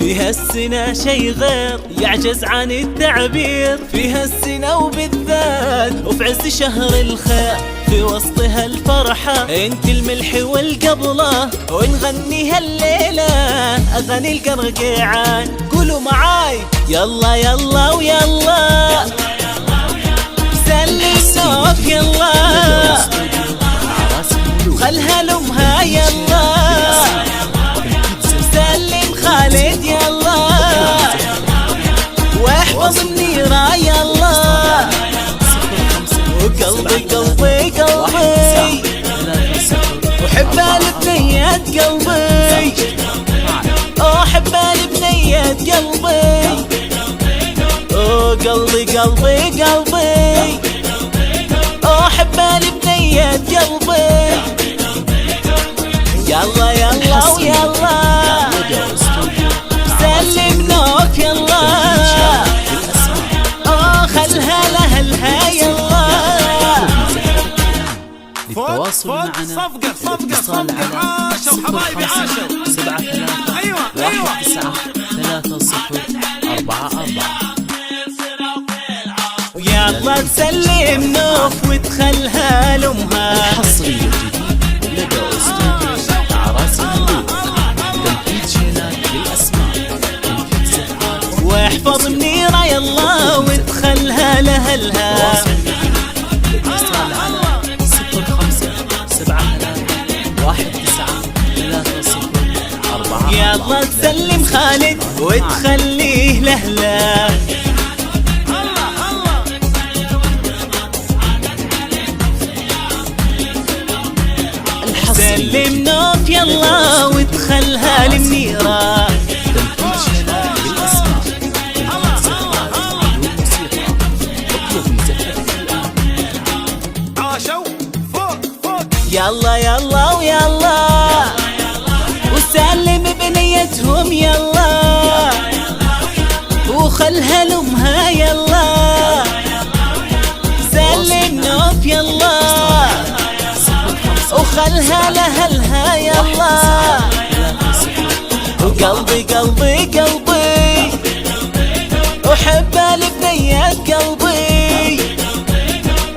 فيها السنة شي غير يعجز عن التعبير، فيها السنة وبالذات وفي عز شهر الخير، في وسطها الفرحة انت الملح والقبلة، ونغنيها الليلة اغاني القرقيعان. قولوا معاي يلا يلا ويلا، سلم نوف يلا، خلها لامها يلا، سلم خالد يلا، واحفظ النيرة يلا، وقلبي قلبي قلبي وحب البنيات قلبي، احب البنيات قلبي، قلبي قلبي قلبي احب البنيات قلبي. يلا يلا ويلا، سلم نوف يلا، خلها لأهلها يلا. للتواصل معنا الاتصال على 05-73-19-3044. يلا تسلم نوف وتخلها لامها. الحصرية الجديد لدى استوديو أعراس الملوك، تنفيذ شيلات بالأسماء، تنفيذ زفات، واحفظ منيرة يلا وتخلها لأهلها. الاتصال على 05-73-19-3044. يلا تسلم خالد وتخليه لأهله. سلم نوف يلا وتخلها لمنيرة. تنفيذ شيلات بالأسماء، تنفيذ زفات والموسيقى. اطلب زفتك الآن. عاشوا فوق يلا يلا ويلا، وسلم بنيتهم يلا، وخلها لامها يلا، سلم نوف يلا، وخلها لأهلها يلا، وقلبي قلبي قلبي أحب البنيات قلبي،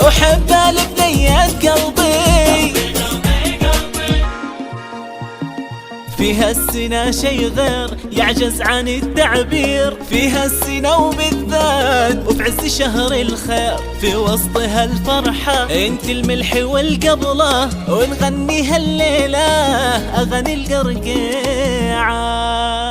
أحب البنيات قلبي. فيها السنة شي غير يعجز عن التعبير، فيها السنة وبالذات وفي عز شهر الخير، في وسطها الفرحة انت الملح والقبلة، ونغنيها الليلة اغاني القرقيعان.